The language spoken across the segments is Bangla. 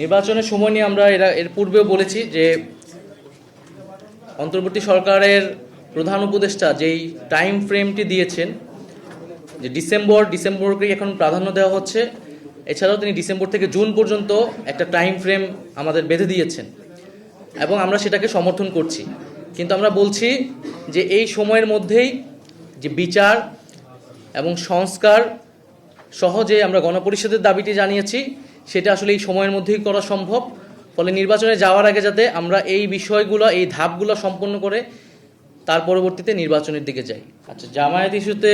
নির্বাচনের সময় নিয়ে আমরা এর পূর্বেও বলেছি যে অন্তর্বর্তী সরকারের প্রধান উপদেষ্টা যেই টাইম ফ্রেমটি দিয়েছেন যে ডিসেম্বরকে এখন প্রাধান্য দেওয়া হচ্ছে। এছাড়াও তিনি ডিসেম্বর থেকে জুন পর্যন্ত একটা টাইম ফ্রেম আমাদের বেঁধে দিয়েছেন এবং আমরা সেটাকে সমর্থন করছি। কিন্তু আমরা বলছি যে এই সময়ের মধ্যেই যে বিচার এবং সংস্কার সহজে আমরা গণপরিষদের দাবিটি জানিয়েছি সেটা আসলে এই সময়ের মধ্যেই করা সম্ভব। ফলে নির্বাচনে যাওয়ার আগে যাতে আমরা এই বিষয়গুলো এই ধাপগুলো সম্পন্ন করে তার পরবর্তীতে নির্বাচনের দিকে যাই। আচ্ছা, জামায়াত ইস্যুতে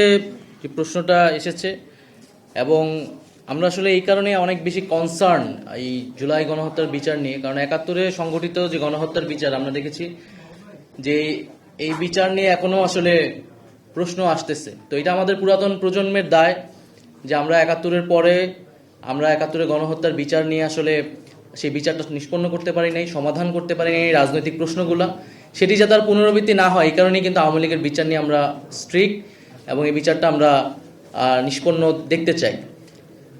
যে প্রশ্নটা এসেছে এবং আমরা আসলে এই কারণে অনেক বেশি কনসার্ন এই জুলাই গণহত্যার বিচার নিয়ে, কারণ ৭১-এ সংগঠিত যে গণহত্যার বিচার আমরা দেখেছি যে এই বিচার নিয়ে এখনো আসলে প্রশ্ন আসতেছে। তো এটা আমাদের পুরাতন প্রজন্মের দায় যে আমরা ৭১-এর পরে আমরা ৭১-এর গণহত্যার বিচার নিয়ে আসলে সেই বিচারটা নিষ্পন্ন করতে পারি নাই, সমাধান করতে পারি নাই রাজনৈতিক প্রশ্নগুলো, সেটি যাতে আর পুনরাবৃত্তি না হয় এই কারণেই কিন্তু আওয়ামী লীগের বিচার নিয়ে আমরা স্ট্রিক্ট এবং এই বিচারটা আমরা নিষ্পন্ন দেখতে চাই।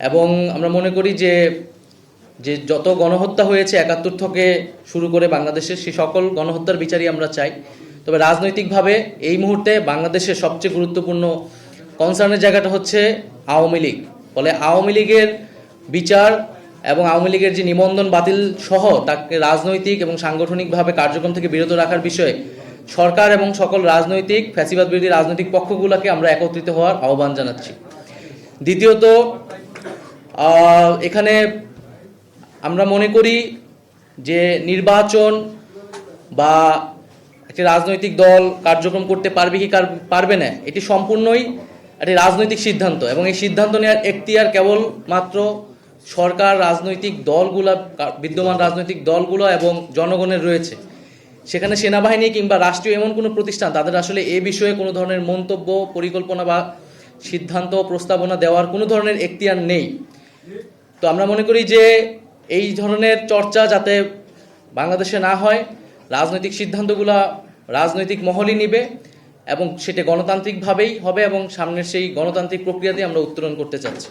এবং আমরা মনে করি যে যত গণহত্যা হয়েছে ৭১ থেকে শুরু করে বাংলাদেশের সেই সকল গণহত্যার বিচারই আমরা চাই। তবে রাজনৈতিকভাবে এই মুহূর্তে বাংলাদেশের সবচেয়ে গুরুত্বপূর্ণ কনসার্নের জায়গাটা হচ্ছে আওয়ামী লীগ। ফলে আওয়ামী লীগের বিচার এবং আওয়ামী লীগের যে নিবন্ধন বাতিল সহ তাকে রাজনৈতিক এবং সাংগঠনিকভাবে কার্যক্রম থেকে বিরত রাখার বিষয়ে সরকার এবং সকল রাজনৈতিক ফ্যাসিবাদ বিরোধী রাজনৈতিক পক্ষগুলোকে আমরা একত্রিত হওয়ার আহ্বান জানাচ্ছি। দ্বিতীয়ত, এখানে আমরা মনে করি যে নির্বাচন বা একটি রাজনৈতিক দল কার্যক্রম করতে পারবে কি পারবে না এটি সম্পূর্ণই একটি রাজনৈতিক সিদ্ধান্ত এবং এই সিদ্ধান্ত নেওয়ার এখতিয়ার কেবলমাত্র সরকার, রাজনৈতিক দলগুলো, বিদ্যমান রাজনৈতিক দলগুলো এবং জনগণের রয়েছে। সেখানে সেনাবাহিনী কিংবা রাষ্ট্রীয় এমন কোনো প্রতিষ্ঠান তাদের আসলে এ বিষয়ে কোনো ধরনের মন্তব্য, পরিকল্পনা বা সিদ্ধান্ত প্রস্তাবনা দেওয়ার কোনো ধরনের এখতিয়ার নেই। তো আমরা মনে করি যে এই ধরনের চর্চা যাতে বাংলাদেশে না হয়, রাজনৈতিক সিদ্ধান্তগুলো রাজনৈতিক মহলই নিবে এবং সেটা গণতান্ত্রিকভাবেই হবে এবং সামনের সেই গণতান্ত্রিক প্রক্রিয়াতে আমরা উত্তরণ করতে চাচ্ছি।